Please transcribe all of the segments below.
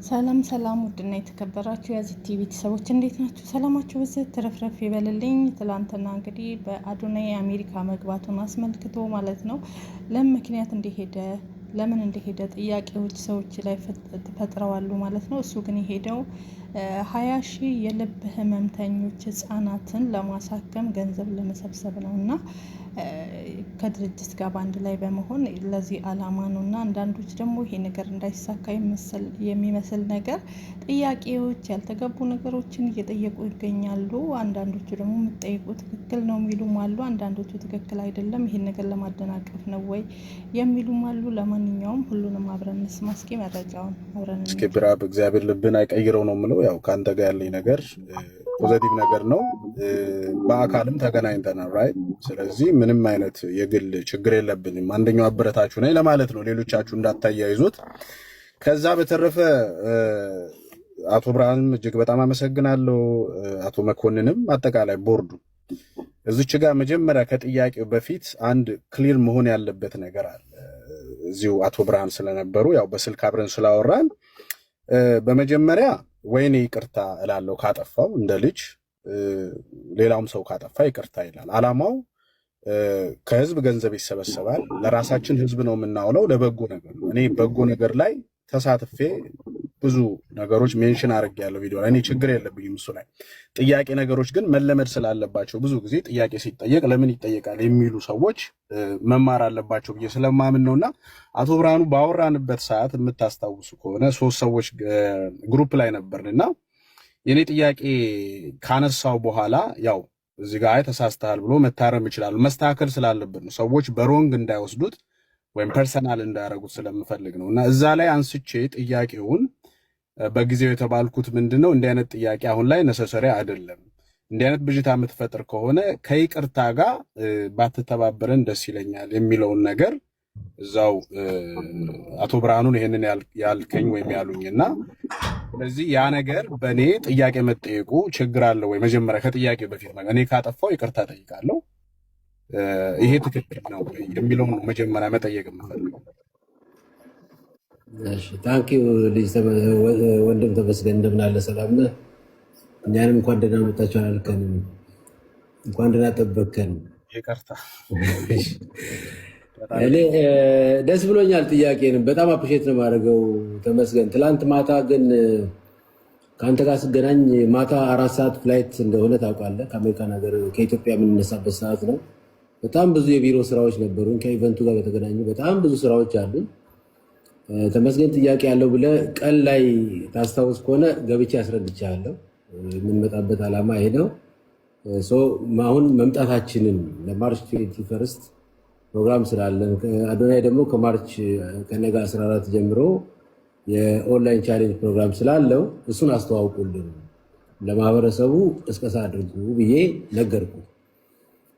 ሰላም ሰላም፣ ውድና የተከበራችሁ የዚህ ቲቪ ቤተሰቦች እንዴት ናችሁ? ሰላማችሁ በዚህ ተረፍረፍ ይበልልኝ። ትላንትና እንግዲህ በአዶናይ አሜሪካ መግባቱን አስመልክቶ ማለት ነው ለምን እንደሄደ ለምን እንደሄደ ጥያቄዎች ሰዎች ላይ ፈጥረዋሉ ማለት ነው። እሱ ግን የሄደው 20 ሺህ የልብ ህመምተኞች ህጻናትን ለማሳከም ገንዘብ ለመሰብሰብ ነው እና ከድርጅት ጋር በአንድ ላይ በመሆን ለዚህ አላማ ነው እና አንዳንዶች ደግሞ ይሄ ነገር እንዳይሳካ የሚመስል ነገር ጥያቄዎች፣ ያልተገቡ ነገሮችን እየጠየቁ ይገኛሉ። አንዳንዶቹ ደግሞ የምትጠይቁ ትክክል ነው የሚሉም አሉ። አንዳንዶቹ ትክክል አይደለም፣ ይሄን ነገር ለማደናቀፍ ነው ወይ የሚሉም አሉ። ለማንኛውም ሁሉንም አብረን እንስማ። እስኪ መረጃውን አብረን እስኪ ብራብ እግዚአብሔር ልብን አይቀይረው ነው የምለው። ያው ከአንተ ጋር ያለኝ ነገር ፖዘቲቭ ነገር ነው። በአካልም ተገናኝተናል ራይት። ስለዚህ ምንም አይነት የግል ችግር የለብንም። አንደኛው አበረታችሁ ነኝ ለማለት ነው፣ ሌሎቻችሁ እንዳታያይዙት። ከዛ በተረፈ አቶ ብርሃንም እጅግ በጣም አመሰግናለሁ። አቶ መኮንንም አጠቃላይ ቦርዱ እዚች ጋር መጀመሪያ ከጥያቄው በፊት አንድ ክሊር መሆን ያለበት ነገር አለ። እዚሁ አቶ ብርሃን ስለነበሩ ያው በስልክ አብረን ስላወራን በመጀመሪያ ወይኔ ይቅርታ እላለሁ ካጠፋው እንደ ልጅ፣ ሌላውም ሰው ካጠፋ ይቅርታ ይላል። አላማው ከህዝብ ገንዘብ ይሰበሰባል፣ ለራሳችን ህዝብ ነው የምናውለው፣ ለበጎ ነገር ነው። እኔ በጎ ነገር ላይ ተሳትፌ ብዙ ነገሮች ሜንሽን አድርጌያለሁ ቪዲዮ ላይ። እኔ ችግር የለብኝም እሱ ላይ። ጥያቄ ነገሮች ግን መለመድ ስላለባቸው ብዙ ጊዜ ጥያቄ ሲጠየቅ ለምን ይጠየቃል የሚሉ ሰዎች መማር አለባቸው ብዬ ስለማምን ነውና አቶ ብርሃኑ ባወራንበት ሰዓት የምታስታውሱ ከሆነ 3 ሰዎች ግሩፕ ላይ ነበርንና የኔ ጥያቄ ካነሳው በኋላ ያው እዚህ ጋር ተሳስተሃል ብሎ መታረም ይችላል። መስተካከል ስላለብን ነው፣ ሰዎች በሮንግ እንዳይወስዱት ወይም ፐርሰናል እንዳያረጉት ስለምፈልግ ነው። እና እዛ ላይ አንስቼ ጥያቄውን በጊዜው የተባልኩት ምንድነው እንዲህ አይነት ጥያቄ አሁን ላይ ነሰሰሪ አይደለም፣ እንዲህ አይነት ብዥታ የምትፈጥር ከሆነ ከይቅርታ ጋር ባትተባበረን ደስ ይለኛል የሚለውን ነገር እዛው አቶ ብርሃኑን ይሄንን ያልከኝ ወይም ያሉኝና ስለዚህ ያ ነገር በእኔ ጥያቄ መጠየቁ ችግር አለው ወይ? መጀመሪያ ከጥያቄ በፊት እኔ ካጠፋው ይቅርታ ጠይቃለሁ፣ ይሄ ትክክል ነው ወይ የሚለውን ነው መጀመሪያ መጠየቅ የምፈልገው። እሺ ታንኪዩ ልጅ ወንድም ተመስገን፣ እንደምን አለ? ሰላም ነህ? እኛንም እንኳን ደህና መጣችሁ አላልከንም? እንኳን ደህና ጠበቅከን። ይቅርታ እኔ ደስ ብሎኛል። ጥያቄንም በጣም አፕሪሼት ነው የማደርገው። ተመስገን ትላንት ማታ ግን ከአንተ ጋር ስገናኝ ማታ 4 ሰዓት ፍላይት እንደሆነ ታውቃለህ። ከአሜሪካን ሀገር ከኢትዮጵያ የምንነሳበት ሰዓት ነው። በጣም ብዙ የቢሮ ስራዎች ነበሩን። ከኢቨንቱ ጋር በተገናኙ በጣም ብዙ ስራዎች አሉን። ተመስገን ጥያቄ ያለው ብለህ ቀን ላይ ታስታውስ ከሆነ ገብቼ አስረድቻለሁ። የምንመጣበት ዓላማ ይሄ ነው። አሁን መምጣታችንን ለማርች 21 ፕሮግራም ስላለን አዶናይ ደግሞ ከማርች ከነገ 14 ጀምሮ የኦንላይን ቻሌንጅ ፕሮግራም ስላለው እሱን አስተዋውቁልን፣ ለማህበረሰቡ እስቀሳ አድርጉ ብዬ ነገርኩ።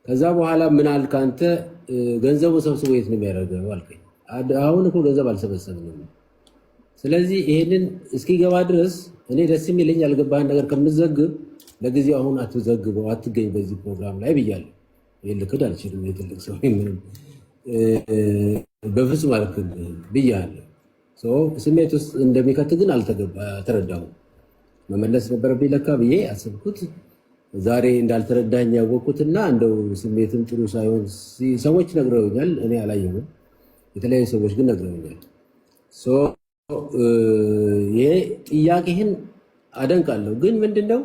ከዛ በኋላ ምን አልክ አንተ? ገንዘቡ ሰብስቦ የት ነው የሚያደርገው አልከኝ። አሁን እኮ ገንዘብ አልሰበሰብንም። ስለዚህ ይሄንን እስኪገባ ድረስ እኔ ደስ የሚለኝ ያልገባህን ነገር ከምትዘግብ ለጊዜው አሁን አትዘግበው፣ አትገኝ በዚህ ፕሮግራም ላይ ብያለሁ። ይሄን ልክድ አልችልም። የትልቅ ሰው ምንም በፍጹም አልክድም ብያለሁ። ስሜት ውስጥ እንደሚከት ግን አልተረዳሁም። መመለስ ነበረብኝ ለካ ብዬ አስብኩት። ዛሬ እንዳልተረዳኝ ያወቅኩትና እንደው ስሜትም ጥሩ ሳይሆን ሰዎች ነግረውኛል፣ እኔ አላየሁም። የተለያዩ ሰዎች ግን ነግረውኛል። ይሄ ጥያቄህን አደንቃለሁ። ግን ምንድነው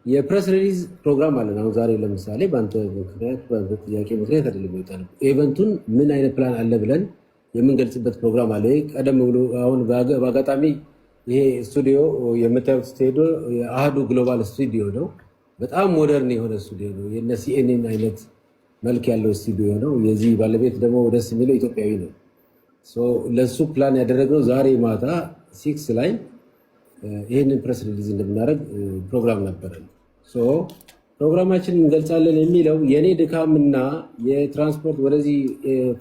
የፕሬስ ሪሊዝ ፕሮግራም አለን አሁን ዛሬ። ለምሳሌ በአንተ ጥያቄ ምክንያት አይደለም የሚወጣው። ኢቨንቱን ምን አይነት ፕላን አለ ብለን የምንገልጽበት ፕሮግራም አለ። ቀደም ብሎ አሁን በአጋጣሚ ይሄ ስቱዲዮ የምታዩት ስቱዲዮ የአህዱ ግሎባል ስቱዲዮ ነው። በጣም ሞደርን የሆነ ስቱዲዮ ነው። የነ ሲኤንኤን አይነት መልክ ያለው ስቱዲዮ ነው። የዚህ ባለቤት ደግሞ ደስ የሚለው ኢትዮጵያዊ ነው። ለሱ ፕላን ያደረግነው ዛሬ ማታ 6 ላይ ይህንን ፕሬስ ሪሊዝ እንደምናደርግ ፕሮግራም ነበረን። ፕሮግራማችንን እንገልጻለን የሚለው የኔ ድካምና የትራንስፖርት ወደዚህ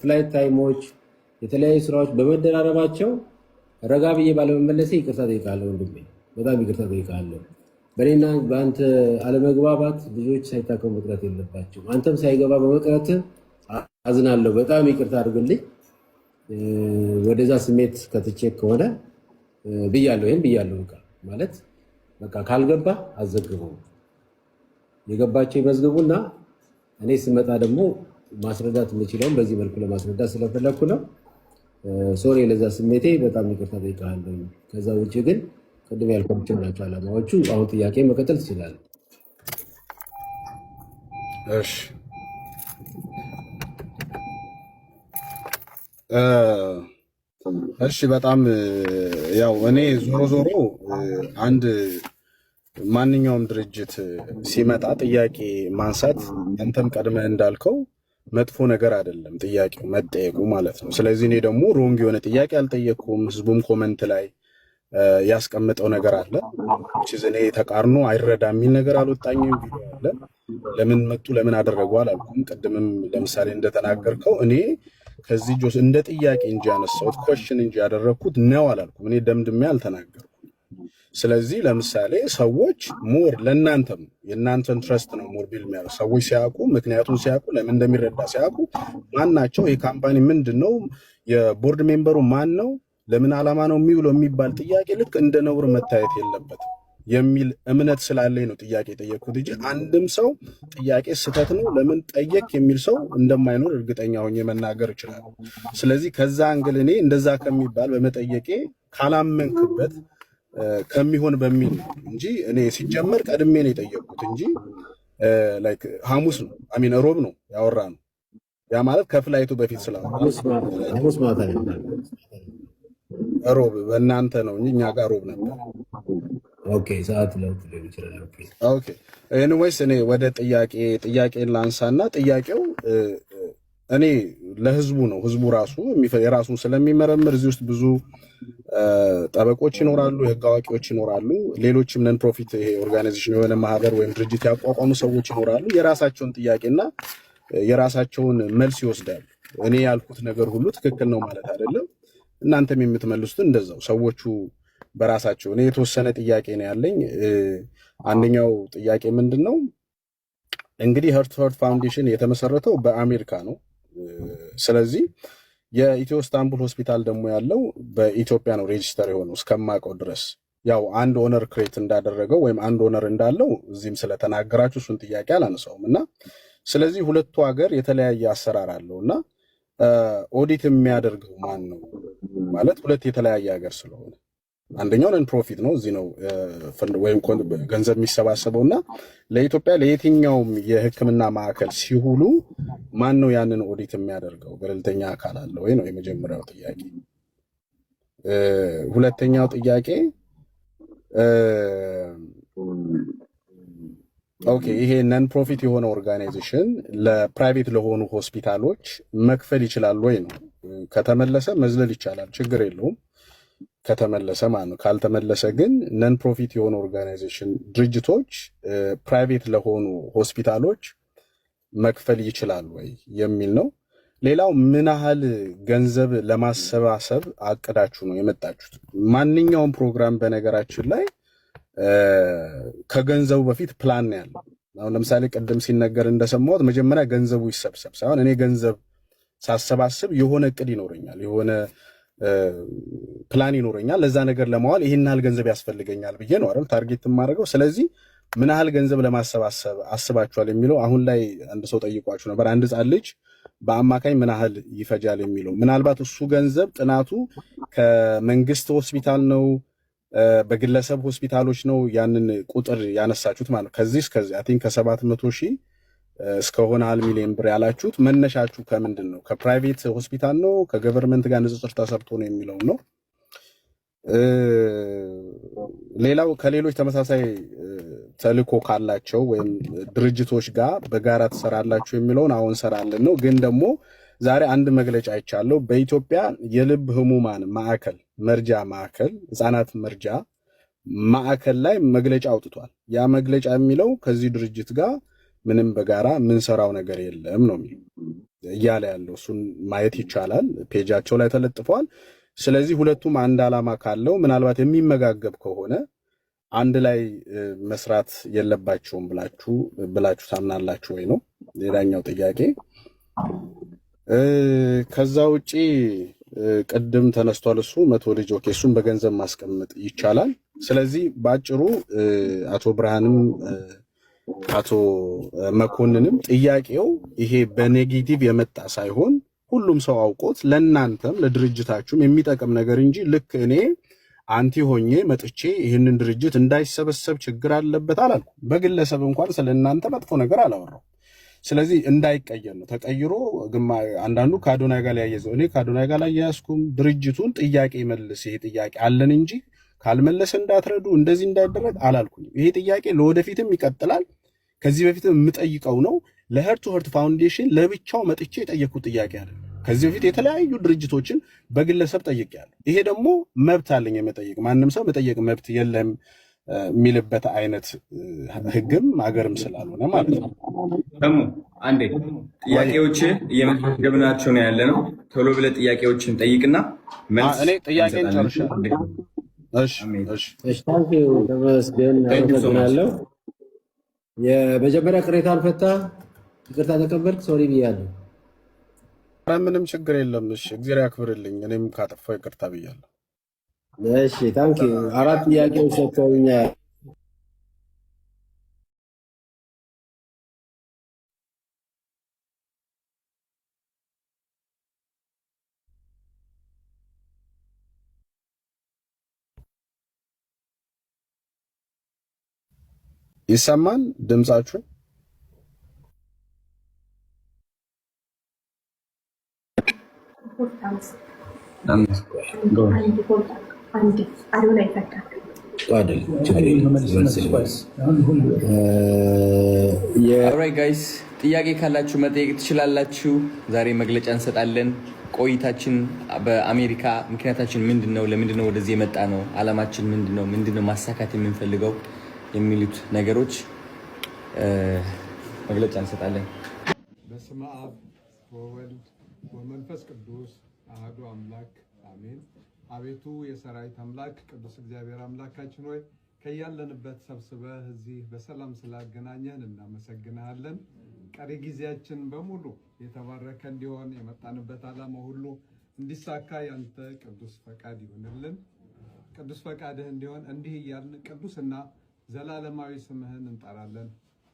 ፍላይት ታይሞች፣ የተለያዩ ስራዎች በመደራረባቸው ረጋ ብዬ ባለመመለሴ ይቅርታ ጠይቃለሁ ወንድሜ፣ በጣም ይቅርታ ጠይቃለሁ። በእኔና በአንተ አለመግባባት ብዙዎች ሳይታከሙ መቅረት የለባቸው። አንተም ሳይገባ በመቅረት አዝናለሁ። በጣም ይቅርታ አድርግልኝ። ወደዛ ስሜት ከትቼ ከሆነ ብያለሁ። ይሄን ብያለሁ። ማለት በቃ ካልገባ አዘግበው የገባቸው ይመዝግቡና እኔ ስመጣ ደግሞ ማስረዳት የምችለውን በዚህ መልኩ ለማስረዳት ስለፈለኩ ነው። ሶሪ ለዛ ስሜቴ በጣም ይቅርታ ጠይቃለሁ። ከዛ ውጭ ግን ቅድም ያልኳቸው ናቸው ዓላማዎቹ። አሁን ጥያቄ መቀጠል ትችላለህ። እሺ እሺ በጣም ያው እኔ ዞሮ ዞሮ አንድ ማንኛውም ድርጅት ሲመጣ ጥያቄ ማንሳት አንተም ቀድመህ እንዳልከው መጥፎ ነገር አይደለም፣ ጥያቄው መጠየቁ ማለት ነው። ስለዚህ እኔ ደግሞ ሮንግ የሆነ ጥያቄ አልጠየቅኩም። ህዝቡም ኮመንት ላይ ያስቀምጠው ነገር አለ። እኔ ተቃርኖ አይረዳ የሚል ነገር አልወጣኝም። ቪዲዮ አለ። ለምን መጡ ለምን አደረጉ አላልኩም። ቅድምም ለምሳሌ እንደተናገርከው እኔ ከዚህ ጆስ እንደ ጥያቄ እንጂ ያነሳሁት ኮሽን እንጂ ያደረግኩት ነው አላልኩም። እኔ ደምድሜ አልተናገርኩም። ስለዚህ ለምሳሌ ሰዎች ሞር ለእናንተም የእናንተን ትረስት ነው ሞር ቢል የሚያደርግ ሰዎች ሲያውቁ፣ ምክንያቱም ሲያውቁ፣ ለምን እንደሚረዳ ሲያውቁ፣ ማን ናቸው ይህ ካምፓኒ ምንድን ነው የቦርድ ሜምበሩ ማን ነው ለምን ዓላማ ነው የሚውለው የሚባል ጥያቄ ልክ እንደ ነውር መታየት የለበትም የሚል እምነት ስላለኝ ነው ጥያቄ የጠየቅኩት እንጂ አንድም ሰው ጥያቄ ስህተት ነው ለምን ጠየቅ የሚል ሰው እንደማይኖር እርግጠኛ ሆኜ መናገር እችላለሁ። ስለዚህ ከዛ አንግል እኔ እንደዛ ከሚባል በመጠየቄ ካላመንክበት ከሚሆን በሚል እንጂ እኔ ሲጀመር ቀድሜ ነው የጠየቅኩት እንጂ ላይክ ሐሙስ ነው አሚን ሮብ ነው ያወራ ነው። ያ ማለት ከፍላይቱ በፊት ሐሙስ ማታ ሮብ በእናንተ ነው እንጂ እኛ ጋር ሮብ ነበር። ኦኬ ሰዓት ለውጥ ሊሆን ይችላል። ኦኬ ኤኒዌይስ እኔ ወደ ጥያቄን ላንሳና ጥያቄው እኔ ለህዝቡ ነው። ህዝቡ ራሱ የራሱን ስለሚመረምር እዚህ ውስጥ ብዙ ጠበቆች ይኖራሉ፣ የህግ አዋቂዎች ይኖራሉ፣ ሌሎችም ነን ፕሮፊት ይሄ ኦርጋናይዜሽን የሆነ ማህበር ወይም ድርጅት ያቋቋሙ ሰዎች ይኖራሉ። የራሳቸውን ጥያቄና የራሳቸውን መልስ ይወስዳሉ። እኔ ያልኩት ነገር ሁሉ ትክክል ነው ማለት አይደለም። እናንተም የምትመልሱትን እንደዛው ሰዎቹ በራሳቸው። እኔ የተወሰነ ጥያቄ ነው ያለኝ። አንደኛው ጥያቄ ምንድን ነው እንግዲህ ሄርትፎርድ ፋውንዴሽን የተመሰረተው በአሜሪካ ነው። ስለዚህ የኢትዮ ስታንቡል ሆስፒታል ደግሞ ያለው በኢትዮጵያ ነው ሬጂስተር የሆነው እስከማውቀው ድረስ። ያው አንድ ኦነር ክሬት እንዳደረገው ወይም አንድ ኦነር እንዳለው እዚህም ስለተናገራችሁ እሱን ጥያቄ አላነሳውም እና ስለዚህ ሁለቱ ሀገር የተለያየ አሰራር አለው እና ኦዲት የሚያደርገው ማን ነው ማለት ሁለት የተለያየ ሀገር ስለሆነ አንደኛው ነን ፕሮፊት ነው እዚህ ነው ወይም ገንዘብ የሚሰባሰበው እና ለኢትዮጵያ ለየትኛውም የሕክምና ማዕከል ሲሁሉ ማን ነው ያንን ኦዲት የሚያደርገው? ገለልተኛ አካል አለ ወይ ነው የመጀመሪያው ጥያቄ። ሁለተኛው ጥያቄ ኦኬ ይሄ ነን ፕሮፊት የሆነ ኦርጋናይዜሽን ለፕራይቬት ለሆኑ ሆስፒታሎች መክፈል ይችላል ወይ ነው። ከተመለሰ መዝለል ይቻላል፣ ችግር የለውም ከተመለሰ ማለት ነው። ካልተመለሰ ግን ነን ፕሮፊት የሆኑ ኦርጋናይዜሽን ድርጅቶች ፕራይቬት ለሆኑ ሆስፒታሎች መክፈል ይችላል ወይ የሚል ነው። ሌላው ምን ያህል ገንዘብ ለማሰባሰብ አቅዳችሁ ነው የመጣችሁት? ማንኛውም ፕሮግራም በነገራችን ላይ ከገንዘቡ በፊት ፕላን ነው ያለው። አሁን ለምሳሌ ቅድም ሲነገር እንደሰማሁት መጀመሪያ ገንዘቡ ይሰብሰብ ሳይሆን እኔ ገንዘብ ሳሰባስብ የሆነ እቅድ ይኖረኛል፣ የሆነ ፕላን ይኖረኛል። ለዛ ነገር ለማዋል ይህን ያህል ገንዘብ ያስፈልገኛል ብዬ ነው አይደል ታርጌት የማደርገው። ስለዚህ ምን ያህል ገንዘብ ለማሰባሰብ አስባችኋል የሚለው አሁን ላይ አንድ ሰው ጠይቋችሁ ነበር። አንድ ሕፃን ልጅ በአማካኝ ምን ያህል ይፈጃል የሚለው ምናልባት እሱ ገንዘብ ጥናቱ ከመንግስት ሆስፒታል ነው በግለሰብ ሆስፒታሎች ነው ያንን ቁጥር ያነሳችሁት ማለት ነው። ከዚህ እስከዚህ አይ ቲንክ ከ700 ሺህ እስከሆነ 1 ሚሊዮን ብር ያላችሁት መነሻችሁ ከምንድን ነው? ከፕራይቬት ሆስፒታል ነው ከገቨርንመንት ጋር ንጽጽር ተሰርቶ ነው የሚለው ነው። ሌላው ከሌሎች ተመሳሳይ ተልእኮ ካላቸው ወይም ድርጅቶች ጋር በጋራ ትሰራላችሁ የሚለውን አሁን እንሰራለን ነው። ግን ደግሞ ዛሬ አንድ መግለጫ አይቻለሁ። በኢትዮጵያ የልብ ህሙማን ማዕከል መርጃ ማዕከል ህፃናት መርጃ ማዕከል ላይ መግለጫ አውጥቷል። ያ መግለጫ የሚለው ከዚህ ድርጅት ጋር ምንም በጋራ የምንሰራው ነገር የለም ነው የሚለው እያለ ያለው። እሱን ማየት ይቻላል፣ ፔጃቸው ላይ ተለጥፏል። ስለዚህ ሁለቱም አንድ ዓላማ ካለው ምናልባት የሚመጋገብ ከሆነ አንድ ላይ መስራት የለባቸውም ብላችሁ ታምናላችሁ ወይ ነው ሌላኛው ጥያቄ። ከዛ ውጪ ቅድም ተነስቷል። እሱ 100 ልጅ ኦኬ፣ እሱን በገንዘብ ማስቀመጥ ይቻላል። ስለዚህ ባጭሩ አቶ ብርሃንም አቶ መኮንንም ጥያቄው ይሄ በኔጌቲቭ የመጣ ሳይሆን ሁሉም ሰው አውቆት ለእናንተም ለድርጅታችሁም የሚጠቅም ነገር እንጂ ልክ እኔ አንቲ ሆኜ መጥቼ ይህንን ድርጅት እንዳይሰበሰብ ችግር አለበት አላልኩ። በግለሰብ እንኳን ስለ እናንተ መጥፎ ነገር አላወራው። ስለዚህ እንዳይቀየር ነው ተቀይሮ አንዳንዱ ከአዶናይ ጋር ያያይዘው። እኔ ከአዶናይ ጋር አያያዝኩም። ድርጅቱን ጥያቄ መልስ፣ ይሄ ጥያቄ አለን እንጂ ካልመለሰ እንዳትረዱ እንደዚህ እንዳይደረግ አላልኩኝ። ይሄ ጥያቄ ለወደፊትም ይቀጥላል። ከዚህ በፊትም የምጠይቀው ነው። ለሄርት ቱ ሄርት ፋውንዴሽን ለብቻው መጥቼ የጠየቅኩት ጥያቄ አይደለም። ከዚህ በፊት የተለያዩ ድርጅቶችን በግለሰብ ጠይቄያለሁ። ይሄ ደግሞ መብት አለኝ የመጠየቅ፣ ማንም ሰው መጠየቅ መብት የለም የሚልበት አይነት ህግም አገርም ስላልሆነ ማለት ነው። ደግሞ አንዴ ጥያቄዎች እየመገብናቸው ነው ያለ ነው። ቶሎ ብለህ ጥያቄዎችን ጠይቅና መልስ እኔ ጥያቄን ጨርሻለሁ። እሺ ተመስገን፣ አመሰግናለሁ። የመጀመሪያ ቅሬታን ፈታ፣ ይቅርታ ተቀበልክ፣ ሶሪ ብያለሁ። ምንም ችግር የለም። እሺ እግዚአብሔር ያክብርልኝ። እኔም ካጠፋው ይቅርታ ብያለሁ። እሺ ታንኪ። 4 ጥያቄዎች ሰጥተውኛል። ይሰማል ድምጻችሁ? ጋይስ ጥያቄ ካላችሁ መጠየቅ ትችላላችሁ። ዛሬ መግለጫ እንሰጣለን። ቆይታችን በአሜሪካ ምክንያታችን ምንድነው? ለምንድነው ወደዚህ የመጣ ነው? አላማችን ምንድነው? ምንድነው ማሳካት የምንፈልገው የሚሉት ነገሮች መግለጫ እንሰጣለን። በስመ አብ ወወልድ ወመንፈስ ቅዱስ አሐዱ አምላክ አሜን። አቤቱ የሰራዊት አምላክ ቅዱስ እግዚአብሔር አምላካችን ሆይ ከያለንበት ሰብስበህ እዚህ በሰላም ስላገናኘን እናመሰግንሃለን። ቀሪ ጊዜያችን በሙሉ የተባረከ እንዲሆን የመጣንበት ዓላማ ሁሉ እንዲሳካ ያንተ ቅዱስ ፈቃድ ይሁንልን። ቅዱስ ፈቃድህ እንዲሆን እንዲህ እያልን ቅዱስና ዘላለማዊ ስምህን እንጠራለን።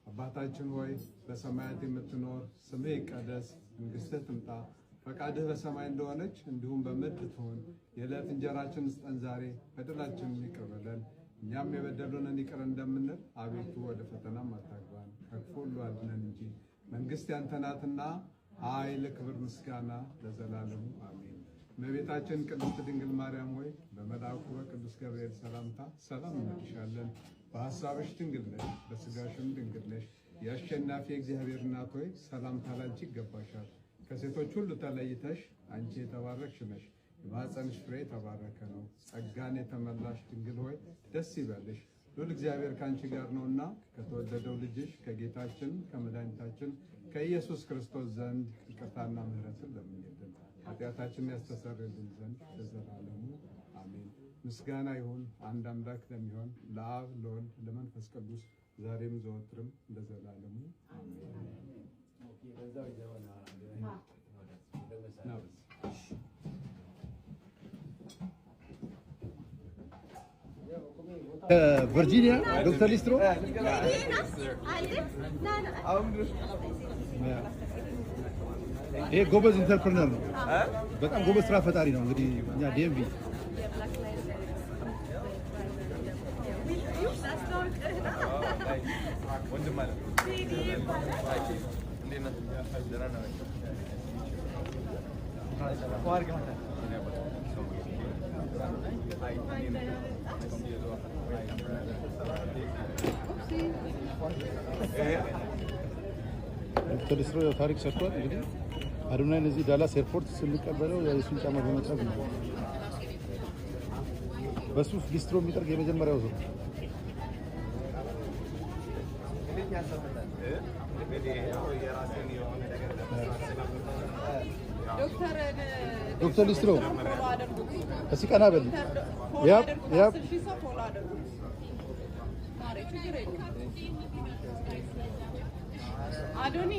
አባታችን ሆይ በሰማያት የምትኖር ስምህ ይቀደስ፣ መንግስትህ ትምጣ፣ ፈቃድህ በሰማይ እንደሆነች እንዲሁም በምድር ትሁን። የዕለት እንጀራችንን ስጠን ዛሬ፣ በደላችንን ይቅር በለን እኛም የበደሉንን ይቅር እንደምንል፣ አቤቱ ወደ ፈተናም አታግባን ከክፉ ሁሉ አድነን እንጂ መንግስት ያንተ ናትና ኃይል፣ ክብር፣ ምስጋና ለዘላለሙ አሜን። እመቤታችን ቅድስት ድንግል ማርያም ሆይ በመልአኩ በቅዱስ ገብርኤል ሰላምታ ሰላም እንልሻለን። በሐሳብሽ ድንግል ነሽ፣ በስጋሽም ድንግል ነሽ። የአሸናፊ እግዚአብሔር እናት ሆይ ሰላምታ ላንቺ ይገባሻል። ከሴቶች ሁሉ ተለይተሽ አንቺ የተባረክሽ ነሽ፣ የማኅፀንሽ ፍሬ የተባረከ ነው። ጸጋን የተመላሽ ድንግል ሆይ ደስ ይበልሽ፣ ሉል እግዚአብሔር ከአንቺ ጋር ነውና ከተወደደው ልጅሽ ከጌታችን ከመድኃኒታችን ከኢየሱስ ክርስቶስ ዘንድ ይቅርታና ምሕረትን ለምኝልን ኃጢአታችንን ያስተሰርይልን ዘንድ ለዘላለሙ አሜን። ምስጋና ይሁን አንድ አምላክ ለሚሆን ለአብ ለወልድ ለመንፈስ ቅዱስ ዛሬም ዘወትርም ለዘላለሙ አሜን። ቨርጂኒያ ዶክተር ሊስትሮ ይሄ ጎበዝ ኢንተርፕረነር ነው። በጣም ጎበዝ ስራ ፈጣሪ ነው። እንግዲህ እኛ ዲኤምቪ ዶክተር ሊስትሮ ታሪክ ሰርቷል። እንግዲህ አዶናይን እዚህ ዳላስ ኤርፖርት ስንቀበለው የሱን ጫማ በመጥረግ ነው። በሱ ሊስትሮ የሚጠርግ የመጀመሪያው ሰው ዶክተር ሊስትሮ እስኪ ቀና በል። ያብ አዶኒ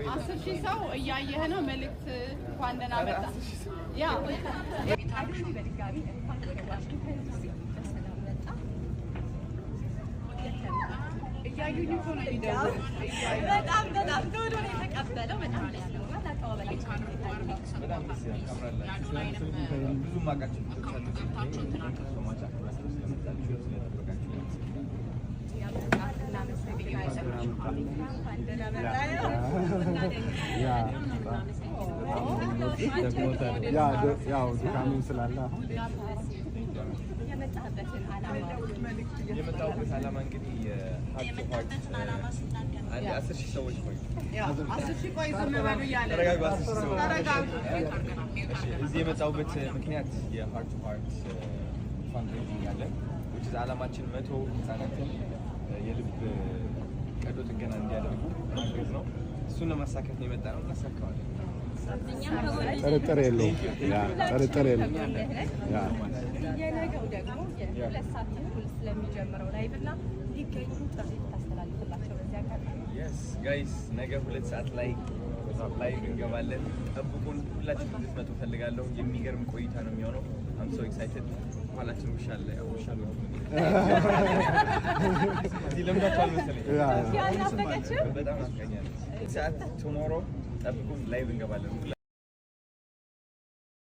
10,000 ሰው እያየህ ነው። መልእክት እንኳን ደህና መጣ። ያ በድጋሚ እንኳን ተገባችሁ ከዚህ በሰላም መጣ። እያዩኝ እኮ ነው የሚደውለው። በጣም ተወዶ ነው የተቀበለው። በጣም ደስ ይላል። አቀባበላችሁ በጣም ደስ ይላል። ካሜራላችሁ ብዙ ማቃችሁ ያው ድካምም ስላለ የመጣሁበት ዓላማ እንግዲህ የሀርት ቱ ሃርት 10,000 ሰዎች ቆይ 10,000 ቆይ ዝም በሉ እያለ ተረጋጉ። 10,000 ሰዎች ተረጋጉ። እዚህ የመጣሁበት ምክንያት የሀርት ቱ ሃርት ፋንድሬዚንግ አለን which is ዓላማችን 100 ህጻናትን የልብ ቀዶ ጥገና እንዲያደርጉ ማገዝ ነው። እሱን ለማሳካት ነው የመጣነው። እናሳካዋለን። ጥርጥር የለውም። ጥርጥር የለውም። የነገው ደግሞ የሁለት ሰዓት ተኩል ስለሚጀምረው ላይቭ እና ሊገኙ ጥሪ ታስተላልፍላቸው በዚህ አጋጣሚ። የስ ጋይስ ነገ 2 ሰዓት ላይ ላይቭ እንገባለን። ጠብቁን። ሁላችሁም እንድትመጡ ፈልጋለሁ። የሚገርም ቆይታ ነው የሚሆነው። አም ሶ ኤክሳይትድ። ኋላችን ውሻ አለ። ያው ውሻ ነው እዚህ ለምዳችኋል መሰለኝ። ያናፈቀችው በጣም አስቀኛለች። ሰዓት ቱሞሮ ጠብቁን። ላይቭ እንገባለን።